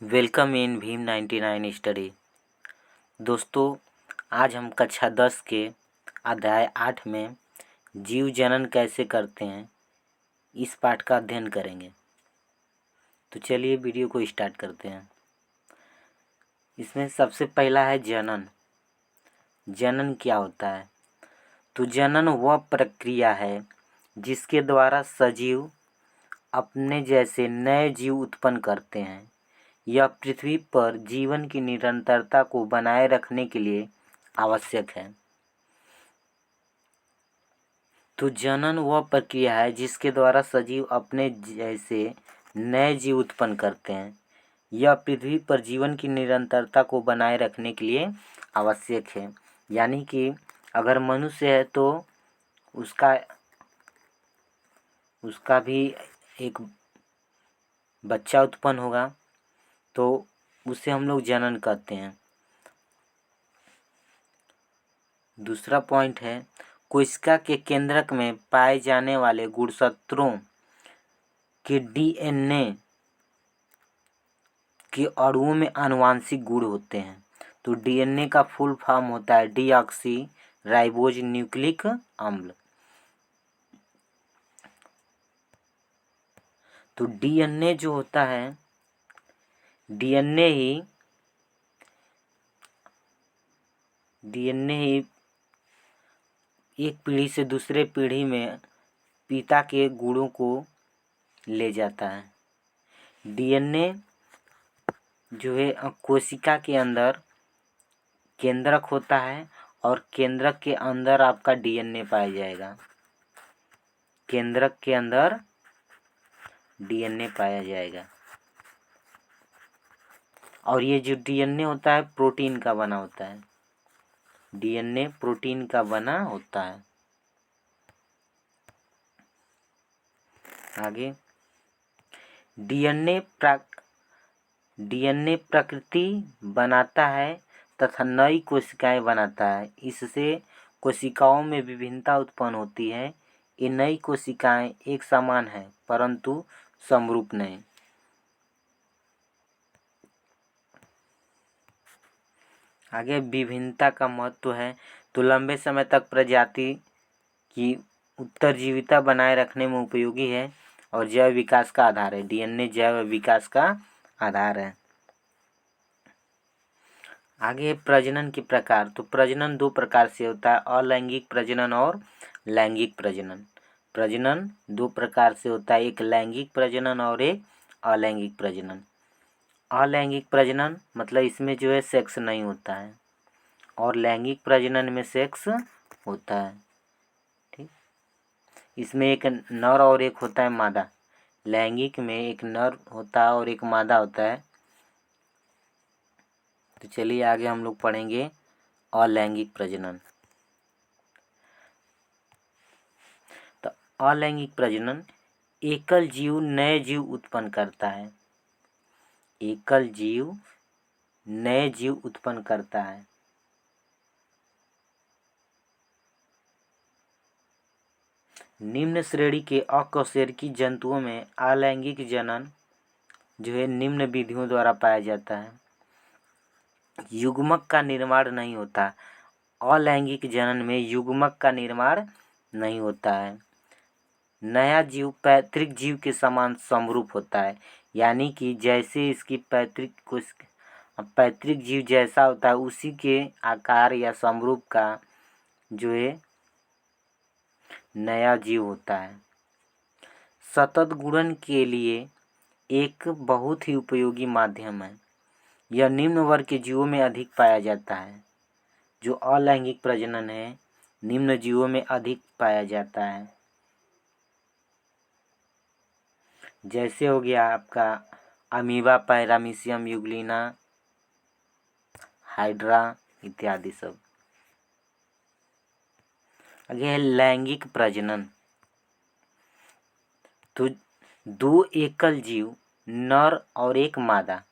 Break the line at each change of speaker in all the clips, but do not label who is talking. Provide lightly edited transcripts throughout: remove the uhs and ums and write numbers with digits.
Welcome in Bhim 99 study. दोस्तों, आज हम कक्षा 10 के अध्याय 8 में जीव जनन कैसे करते हैं इस पाठ का अध्ययन करेंगे। तो चलिए वीडियो को स्टार्ट करते हैं। इसमें सबसे पहला है जनन। जनन क्या होता है? तो जनन वह प्रक्रिया है जिसके द्वारा सजीव अपने जैसे नए जीव उत्पन्न करते हैं। यह पृथ्वी पर जीवन की निरंतरता को बनाए रखने के लिए आवश्यक है। तो जनन वह प्रक्रिया है जिसके द्वारा सजीव अपने जैसे नए जीव उत्पन्न करते हैं। यह पृथ्वी पर जीवन की निरंतरता को बनाए रखने के लिए आवश्यक है। यानी कि अगर मनुष्य है तो उसका भी एक बच्चा उत्पन्न होगा, तो उसे हम लोग जनन कहते हैं। दूसरा पॉइंट है, कोशिका के केंद्रक में पाए जाने वाले गुणसूत्रों के डीएनए के अणुओं में आनुवांशिक गुण होते हैं। तो डीएनए का फुल फॉर्म होता है डीऑक्सी राइबोज न्यूक्लिक अम्ल। तो डीएनए जो होता है, डीएनए ही एक पीढ़ी से दूसरे पीढ़ी में पिता के गुणों को ले जाता है। डीएनए जो है कोशिका के अंदर केंद्रक होता है और केंद्रक के अंदर आपका डीएनए पाया जाएगा। केंद्रक के अंदर डीएनए पाया जाएगा और ये जो डीएनए होता है प्रोटीन का बना होता है। डीएनए प्रोटीन का बना होता है। आगे, डीएनए प्रकृति बनाता है तथा नई कोशिकाएं बनाता है। इससे कोशिकाओं में विभिन्नता उत्पन्न होती है। ये नई कोशिकाएं एक समान है परंतु समरूप नहीं। आगे, विभिन्नता का महत्व है। तो लंबे समय तक प्रजाति की उत्तरजीविता बनाए रखने में उपयोगी है और जैव विकास का आधार है। डीएनए जैव विकास का आधार है। आगे, प्रजनन के प्रकार। तो प्रजनन दो प्रकार से होता है, अलैंगिक प्रजनन और लैंगिक प्रजनन। प्रजनन दो प्रकार से होता है, एक लैंगिक प्रजनन और एक अलैंगिक प्रजनन। अलैंगिक प्रजनन मतलब इसमें जो है सेक्स नहीं होता है और लैंगिक प्रजनन में सेक्स होता है। ठीक, इसमें एक नर और एक होता है मादा। लैंगिक में एक नर होता है और एक मादा होता है। तो चलिए आगे हम लोग पढ़ेंगे अलैंगिक प्रजनन। तो अलैंगिक प्रजनन एकल जीव नए जीव उत्पन्न करता है। एकल जीव नए जीव उत्पन्न करता है। निम्न श्रेणी के अकशेरुकी जंतुओं में अलैंगिक जनन जो है निम्न विधियों द्वारा पाया जाता है। युग्मक का निर्माण नहीं होता। अलैंगिक जनन में युग्मक का निर्माण नहीं होता है। नया जीव पैतृक जीव के समान समरूप होता है। यानी कि जैसे इसकी पैतृक जीव जैसा होता है उसी के आकार या समरूप का जो है नया जीव होता है। सतत गुणन के लिए एक बहुत ही उपयोगी माध्यम है। यह निम्न वर्ग के जीवों में अधिक पाया जाता है। जो अलैंगिक प्रजनन है निम्न जीवों में अधिक पाया जाता है। जैसे हो गया आपका अमीबा, पैरामीशियम यूग्लिना, हाइड्रा इत्यादि सब। आगे है लैंगिक प्रजनन। तो दो एकल जीव नर और एक मादा,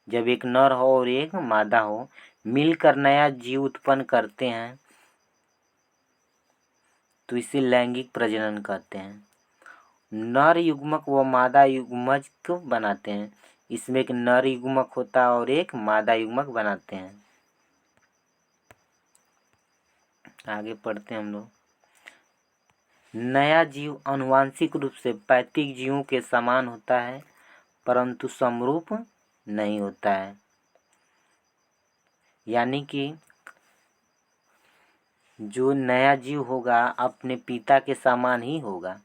जब एक नर हो और एक मादा हो मिलकर नया जीव उत्पन्न करते हैं तो इसे लैंगिक प्रजनन कहते हैं। नर युग्मक व मादा युग्मक बनाते हैं। इसमें एक नर युग्मक होता है और एक मादा युग्मक बनाते हैं। आगे पढ़ते हैं हम लोग। नया जीव आनुवांशिक रूप से पैतृक जीवों के समान होता है परंतु समरूप नहीं होता है। यानी कि जो नया जीव होगा अपने पिता के समान ही होगा।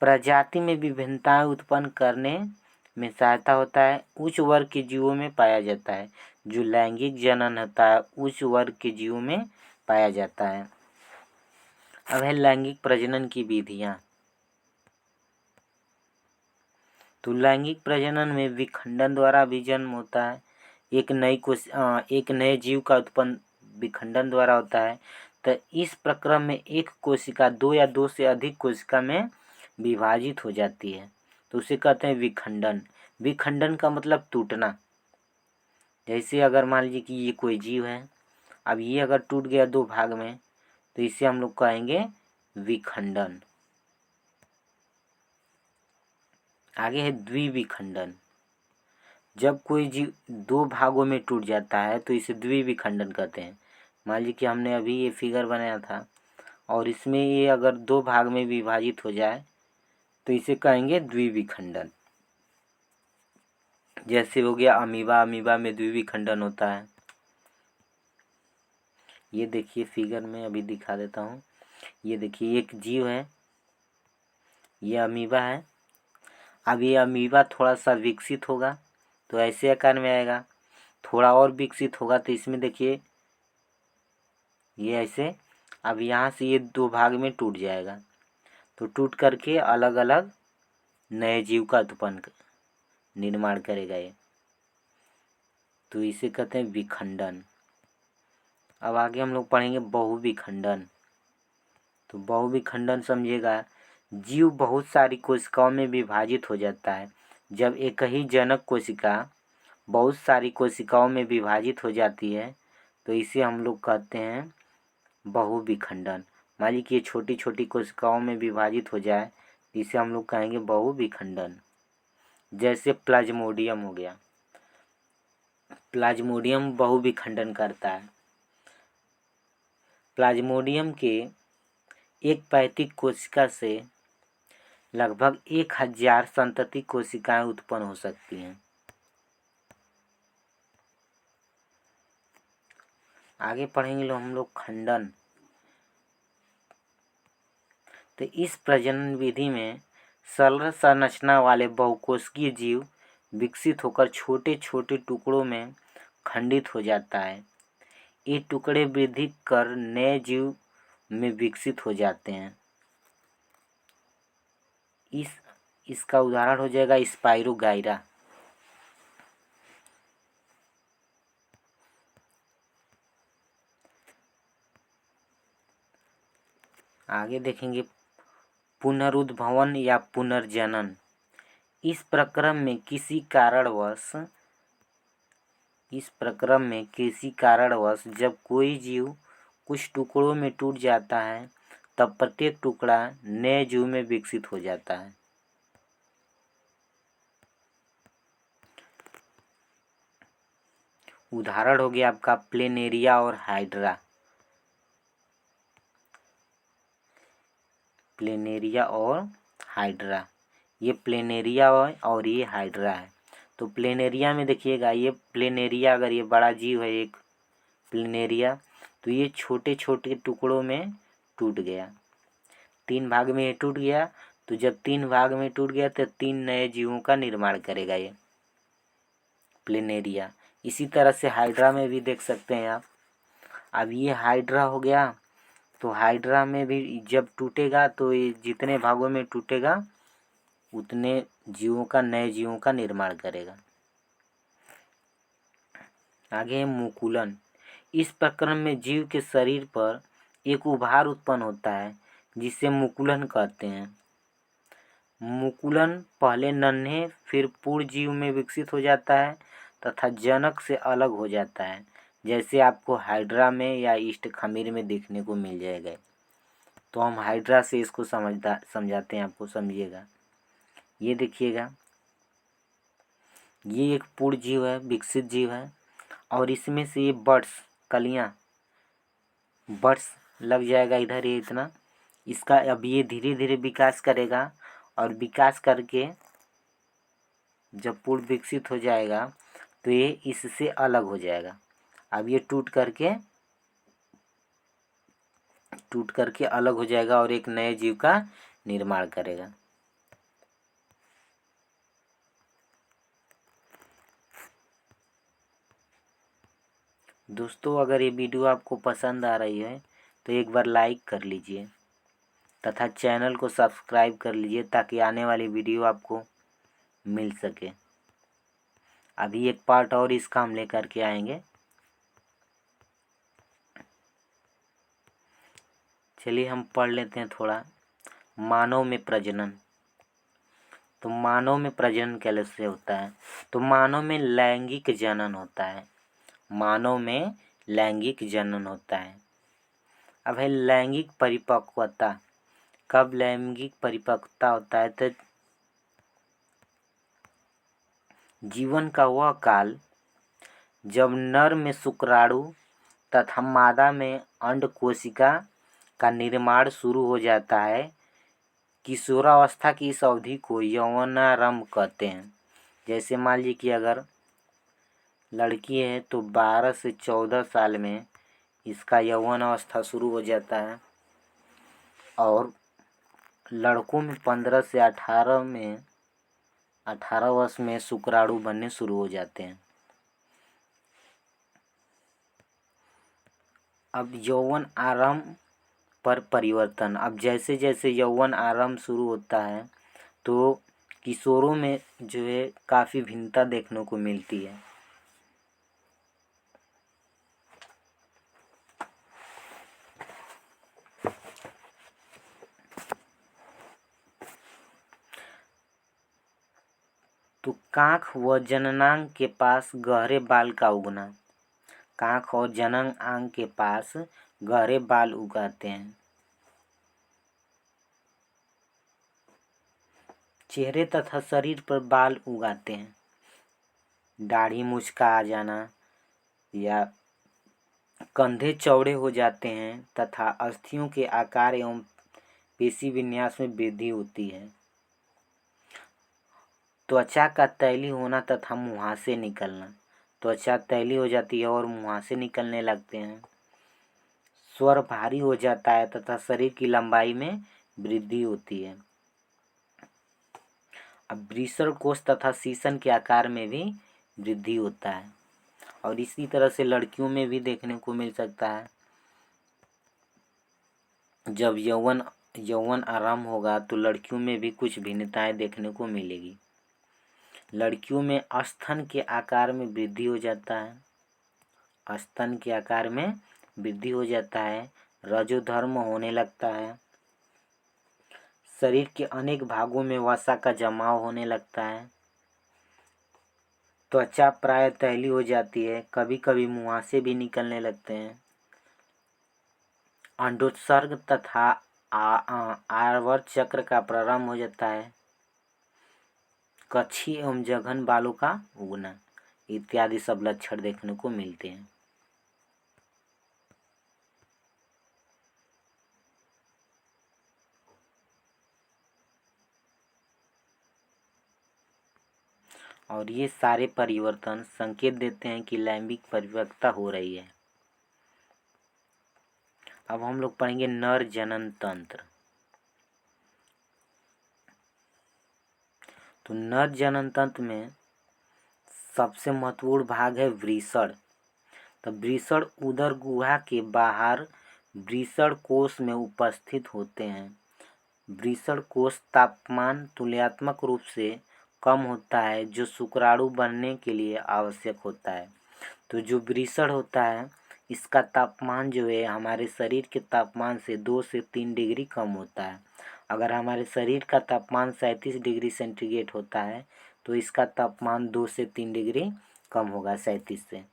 प्रजाति में विभिन्नताएं उत्पन्न करने में सहायता होता है। उच्च वर्ग के जीवों में पाया जाता है। जो लैंगिक जनन होता है उच्च वर्ग के जीवों में पाया जाता है। अब है लैंगिक प्रजनन की विधियां। तो लैंगिक प्रजनन में विखंडन द्वारा भी जन्म होता है। एक नए जीव का उत्पन्न विखंडन द्वारा होता है। तो इस प्रक्रम में एक कोशिका दो या दो से अधिक कोशिका में विभाजित हो जाती है, तो उसे कहते हैं विखंडन। विखंडन का मतलब टूटना। जैसे अगर मान लीजिए कि ये कोई जीव है, अब ये अगर टूट गया दो भाग में तो इसे हम लोग कहेंगे विखंडन। आगे है द्विविखंडन। जब कोई जीव दो भागों में टूट जाता है तो इसे द्विविखंडन कहते हैं। मान लीजिए कि हमने अभी ये फिगर बनाया था और इसमें ये अगर दो भाग में विभाजित हो जाए तो इसे कहेंगे द्विविखंडन। जैसे हो गया अमीबा, अमीबा में द्विविखंडन होता है। ये देखिए फिगर में अभी दिखा देता हूँ। ये देखिए एक जीव है, ये अमीबा है। अब ये अमीबा थोड़ा सा विकसित होगा तो ऐसे आकार में आएगा। थोड़ा और विकसित होगा तो इसमें देखिए ये ऐसे। अब यहाँ से ये दो भाग में टूट जाएगा तो टूट करके अलग अलग नए जीव का उत्पन्न निर्माण करेगा ये, तो इसे कहते हैं विखंडन। अब आगे हम लोग पढ़ेंगे बहुविखंडन। तो बहुविखंडन समझिएगा, जीव बहुत सारी कोशिकाओं में विभाजित हो जाता है। जब एक ही जनक कोशिका बहुत सारी कोशिकाओं में विभाजित हो जाती है तो इसे हम लोग कहते हैं बहुविखंडन। मान लीजिए कि ये छोटी छोटी कोशिकाओं में विभाजित हो जाए तो इसे हम लोग कहेंगे बहुविखंडन। जैसे प्लाज्मोडियम हो गया, प्लाज्मोडियम बहुविखंडन करता है। प्लाज्मोडियम के एक पैतृक कोशिका से लगभग 1000 संतति कोशिकाएं उत्पन्न हो सकती हैं। आगे पढ़ेंगे हम लोग खंडन। तो इस प्रजनन विधि में सरल संरचना वाले बहुकोशिकीय जीव विकसित होकर छोटे छोटे टुकड़ों में खंडित हो जाता है। ये टुकड़े वृद्धि कर नए जीव में विकसित हो जाते हैं। इसका उदाहरण हो जाएगा स्पाइरोगाइरा। आगे देखेंगे पुनरुद्भवन या पुनर्जनन। इस प्रक्रम में किसी कारणवश जब कोई जीव कुछ टुकड़ों में टूट जाता है तब प्रत्येक टुकड़ा नए जीव में विकसित हो जाता है। उदाहरण हो गया आपका प्लेनेरिया और हाइड्रा। प्लेनेरिया और हाइड्रा, ये प्लेनेरिया है और ये हाइड्रा है। तो प्लेनेरिया में देखिएगा, ये प्लेनेरिया अगर ये बड़ा जीव है एक प्लेनेरिया, तो ये छोटे छोटे टुकड़ों में टूट गया, 3 भाग में ये टूट गया। तो जब 3 भाग में टूट गया तो 3 नए जीवों का निर्माण करेगा ये प्लेनेरिया। इसी तरह से हाइड्रा में भी देख सकते हैं आप। अब ये हाइड्रा हो गया, तो हाइड्रा में भी जब टूटेगा तो ये जितने भागों में टूटेगा उतने नए जीवों का निर्माण करेगा। आगे है मुकुलन। इस प्रक्रम में जीव के शरीर पर एक उभार उत्पन्न होता है जिसे मुकुलन कहते हैं। मुकुलन पहले नन्हे फिर पूर्ण जीव में विकसित हो जाता है तथा जनक से अलग हो जाता है, जैसे आपको हाइड्रा में या ईस्ट खमीर में देखने को मिल जाएगा। तो हम हाइड्रा से इसको समझाते हैं, आपको समझिएगा। ये देखिएगा, ये एक पूर्ण जीव है, विकसित जीव है। और इसमें से ये बड्स, कलियाँ, बड्स लग जाएगा इधर, ये इतना। इसका अब ये धीरे धीरे विकास करेगा और विकास करके जब पूर्ण विकसित हो जाएगा तो ये इससे अलग हो जाएगा। अब ये टूट करके अलग हो जाएगा और एक नए जीव का निर्माण करेगा। दोस्तों, अगर ये वीडियो आपको पसंद आ रही है तो एक बार लाइक कर लीजिए तथा चैनल को सब्सक्राइब कर लीजिए ताकि आने वाली वीडियो आपको मिल सके। अभी एक पार्ट और इसका हम लेकर के आएंगे। चलिए हम पढ़ लेते हैं थोड़ा। मानव में प्रजनन। तो मानव में प्रजनन कैसे होता है? तो मानव में लैंगिक जनन होता है। मानव में लैंगिक जनन होता है। अब है लैंगिक परिपक्वता। कब लैंगिक परिपक्वता होता है? तो जीवन का वह काल जब नर में शुक्राणु तथा मादा में अंड कोशिका का निर्माण शुरू हो जाता है। किशोरावस्था की इस अवधि को यौवनारंभ कहते हैं। जैसे मान लीजिए कि अगर लड़की है तो 12 से 14 साल में इसका यौवन अवस्था शुरू हो जाता है और लड़कों में 15 से 18 वर्ष में शुक्राणु बनने शुरू हो जाते हैं। अब यौवन आरंभ पर परिवर्तन। अब जैसे जैसे यौवन आरंभ शुरू होता है तो किशोरों में जो है काफ़ी भिन्नता देखने को मिलती है। तो कांख व जननांग के पास गहरे बाल का उगना। कांख और जननांग के पास गहरे बाल उगाते हैं। चेहरे तथा शरीर पर बाल उगाते हैं। दाढ़ी मूंछ का आ जाना या कंधे चौड़े हो जाते हैं तथा अस्थियों के आकार एवं पेशी विन्यास में वृद्धि होती है। त्वचा का तैली होना तथा मुहासे निकलना। त्वचा तैली हो जाती है और मुहासे निकलने लगते हैं। स्वर भारी हो जाता है तथा शरीर की लंबाई में वृद्धि होती है। अब वृषण कोष तथा शीशन के आकार में भी वृद्धि होता है। और इसी तरह से लड़कियों में भी देखने को मिल सकता है। जब यौवन आरंभ होगा तो लड़कियों में भी कुछ भिन्नताएं देखने को मिलेगी। लड़कियों में स्तन के आकार में वृद्धि हो जाता है। स्तन के आकार में वृद्धि हो जाता है। रजोधर्म होने लगता है। शरीर के अनेक भागों में वसा का जमाव होने लगता है। त्वचा प्राय तैली हो जाती है। कभी कभी मुहासे भी निकलने लगते हैं। अंडोत्सर्ग तथा आवर्त चक्र का प्रारंभ हो जाता है। कच्छी एवं जघन बालों का उगना इत्यादि सब लक्षण देखने को मिलते हैं। और ये सारे परिवर्तन संकेत देते हैं कि लैंगिक परिपक्वता हो रही है। अब हम लोग पढ़ेंगे नर जनन तंत्र। तो नर जनन तंत्र में सबसे महत्वपूर्ण भाग है वृषण। तो वृषण उदर गुहा के बाहर वृषण कोश में उपस्थित होते हैं। वृषण कोश तापमान तुलनात्मक रूप से कम होता है जो शुक्राणु बनने के लिए आवश्यक होता है। तो जो वृषण होता है इसका तापमान जो है हमारे शरीर के तापमान से 2 से 3 डिग्री कम होता है। अगर हमारे शरीर का तापमान 37 डिग्री सेंटीग्रेड होता है तो इसका तापमान 2 से 3 डिग्री कम होगा 37 से।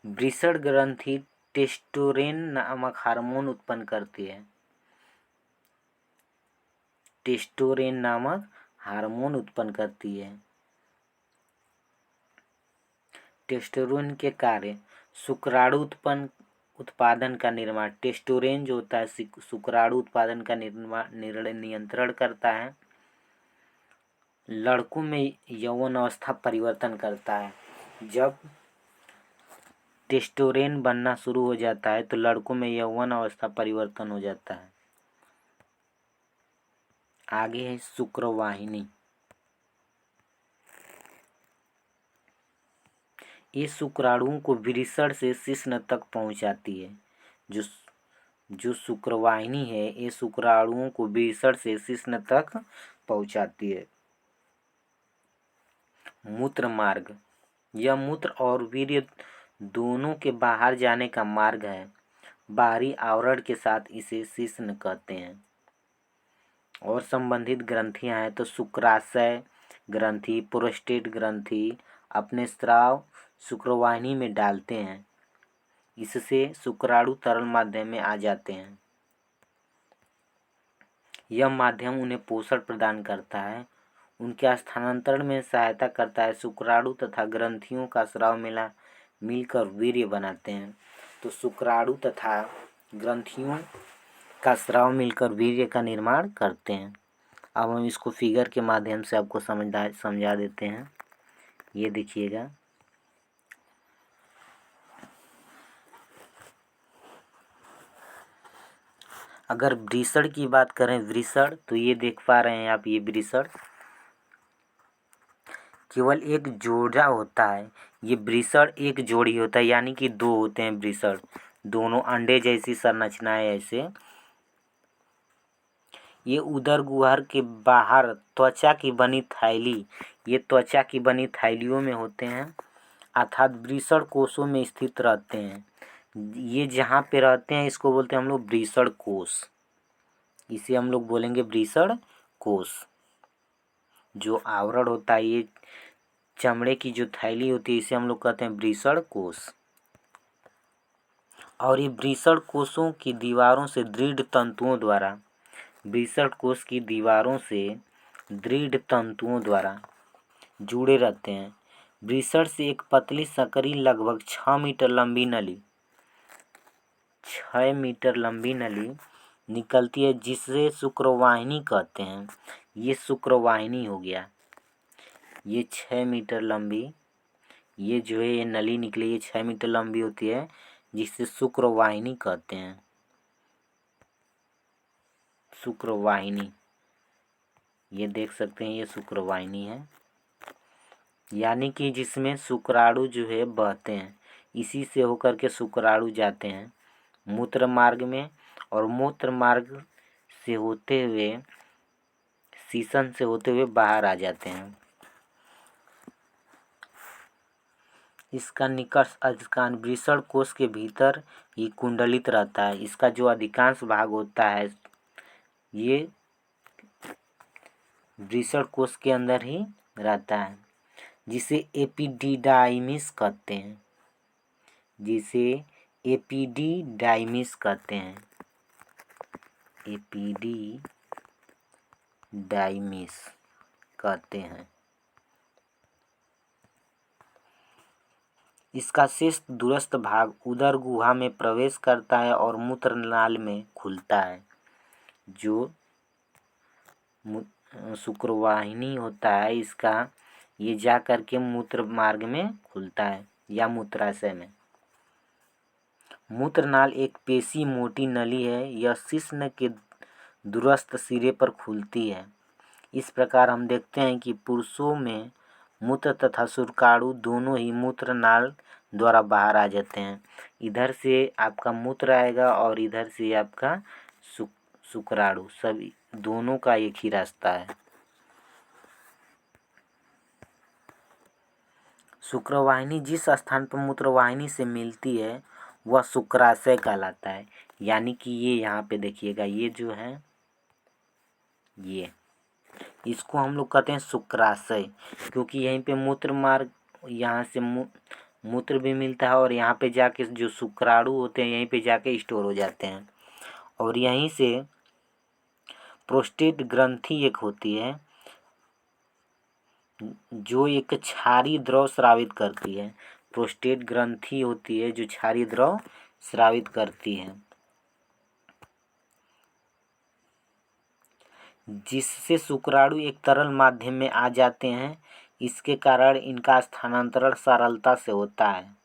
वृषण ग्रंथि टेस्टोस्टेरोन नामक हार्मोन उत्पन्न करती है। टेस्टोस्टेरोन नामक हार्मोन उत्पन्न करती है। टेस्टोस्टेरोन के कार्य शुक्राणु उत्पादन का निर्माण। टेस्टोस्टेरोन जो होता है शुक्राणु उत्पादन का नियंत्रण करता है। लड़कों में यौवन अवस्था परिवर्तन करता है। जब टेस्टोस्टेरोन बनना शुरू हो जाता है तो लड़कों में यौवन अवस्था परिवर्तन हो जाता है। आगे है शुक्रवाहिनी। ये शुक्राणुओं को वृषण से शिश्न तक पहुंचाती है। जो शुक्रवाहिनी है ये शुक्राणुओं को वृषण से शिश्न तक पहुंचाती है। मूत्र मार्ग, यह मूत्र और वीर्य दोनों के बाहर जाने का मार्ग है। बाहरी आवरण के साथ इसे शिश्न कहते हैं। और संबंधित ग्रंथियां हैं तो शुक्राशय ग्रंथि, प्रोस्टेट ग्रंथि अपने स्राव शुक्रवाहिनी में डालते हैं। इससे शुक्राणु तरल माध्यम में आ जाते हैं। यह माध्यम उन्हें पोषण प्रदान करता है, उनके स्थानांतरण में सहायता करता है। शुक्राणु तथा ग्रंथियों का स्राव मिलकर वीर्य बनाते हैं। तो शुक्राणु तथा ग्रंथियों का स्राव मिलकर वीर्य का निर्माण करते हैं। अब हम इसको फिगर के माध्यम से आपको समझा देते हैं। ये देखिएगा, अगर वृषण की बात करें, वृषण तो ये देख पा रहे हैं आप, ये वृषण केवल एक जोड़ा होता है। ये वृषण एक जोड़ी होता है, यानी कि दो होते हैं वृषण, दोनों अंडे जैसी संरचना है। ऐसे ये उदर गुहर के बाहर त्वचा की बनी थैली, ये त्वचा की बनी थैलियों में होते हैं, अर्थात वृषण कोषों में स्थित रहते हैं। ये जहाँ पे रहते हैं इसको बोलते हैं हम लोग वृषण कोष। इसे हम लोग बोलेंगे वृषण कोष। जो आवरण होता है, ये चमड़े की जो थैली होती है, इसे हम लोग कहते हैं वृषण कोष। और ये वृषण कोषों की दीवारों से दृढ़ तंतुओं द्वारा, वृषण कोष की दीवारों से दृढ़ तंतुओं द्वारा जुड़े रहते हैं। वृषण से एक पतली संकरी लगभग 6 मीटर लंबी नली, 6 मीटर लंबी नली निकलती है, जिसे शुक्रवाहिनी कहते हैं। ये शुक्रवाहिनी हो गया। ये 6 मीटर लंबी, ये जो है ये नली निकली, ये 6 मीटर लंबी होती है, जिसे शुक्रवाहिनी कहते हैं। शुक्रवाहिनी, ये देख सकते हैं, ये शुक्रवाहिनी है, यानी कि जिसमें शुक्राणु जो है बहते हैं। इसी से होकर के शुक्राणु जाते हैं मूत्र मार्ग में, और मूत्र मार्ग से होते हुए, शीशन से होते हुए बाहर आ जाते हैं। इसका निकष अधिकांश वृषण कोष के भीतर ही कुंडलित रहता है। इसका जो अधिकांश भाग होता है ये वृषण कोष के अंदर ही रहता है, जिसे एपिडिडाइमिस कहते हैं। जिसे एपिडिडाइमिस कहते हैं। एपिडिडाइमिस कहते हैं। इसका शेष दूरस्थ भाग उदर गुहा में प्रवेश करता है और मूत्रनाल में खुलता है। जो शुक्रवाहिनी होता है इसका, ये जा करके मूत्र मार्ग में खुलता है या मूत्राशय में। मूत्रनाल एक पेशी मोटी नली है। यह शिश्न के दूरस्थ सिरे पर खुलती है। इस प्रकार हम देखते हैं कि पुरुषों में मूत्र तथा शुक्राणु दोनों ही मूत्रनाल द्वारा बाहर आ जाते हैं। इधर से आपका मूत्र आएगा और इधर से आपका शुक्राणु, सभी दोनों का एक ही रास्ता है। शुक्रवाहिनी जिस स्थान पर मूत्रवाहिनी से मिलती है वह शुक्राशय कहलाता है। यानी कि ये यहाँ पे देखिएगा, ये जो है ये, इसको हम लोग कहते हैं शुक्राशय, क्योंकि यहीं पे मूत्र मार्ग, यहाँ से मूत्र भी मिलता है और यहाँ पे जाके जो शुक्राणु होते हैं यहीं पे जाके स्टोर हो जाते हैं। और यहीं से प्रोस्टेट ग्रंथि एक होती है, जो एक क्षारीय द्रव स्रावित करती है। प्रोस्टेट ग्रंथि होती है जो क्षारीय द्रव स्रावित करती है, जिससे शुक्राणु एक तरल माध्यम में आ जाते हैं। इसके कारण इनका स्थानांतरण सरलता से होता है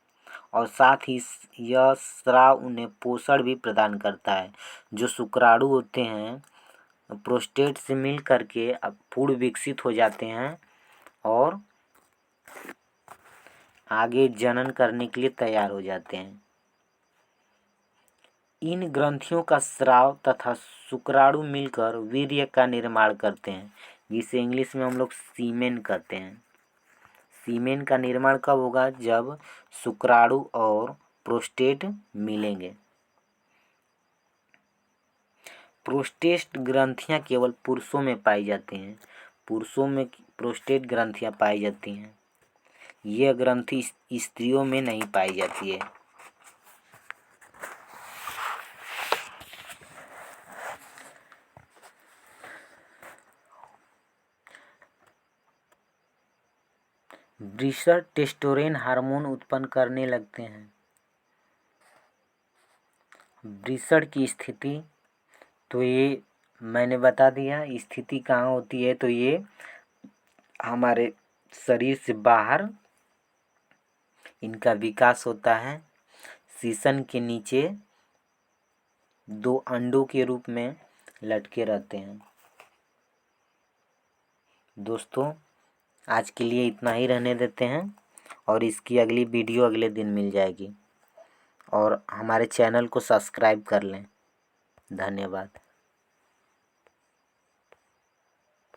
और साथ ही यह स्राव उन्हें पोषण भी प्रदान करता है। जो शुक्राणु होते हैं प्रोस्टेट से मिल करके अब पूर्ण विकसित हो जाते हैं और आगे जनन करने के लिए तैयार हो जाते हैं। इन ग्रंथियों का स्राव तथा शुक्राणु मिलकर वीर्य का निर्माण करते हैं, जिसे इंग्लिश में हम लोग सीमेन कहते हैं। सीमेन का निर्माण कब होगा? जब शुक्राणु और प्रोस्टेट मिलेंगे। प्रोस्टेट ग्रंथियां केवल पुरुषों में पाई जाती हैं। पुरुषों में प्रोस्टेट ग्रंथियां पाई जाती हैं। यह ग्रंथि स्त्रियों में नहीं पाई जाती है। वृषण टेस्टोस्टेरोन हार्मोन उत्पन्न करने लगते हैं। वृषण की स्थिति तो ये मैंने बता दिया। स्थिति कहाँ होती है? तो ये हमारे शरीर से बाहर इनका विकास होता है। शीशन के नीचे 2 अंडों के रूप में लटके रहते हैं। दोस्तों, आज के लिए इतना ही रहने देते हैं और इसकी अगली वीडियो अगले दिन मिल जाएगी। और हमारे चैनल को सब्सक्राइब कर लें। धन्यवाद।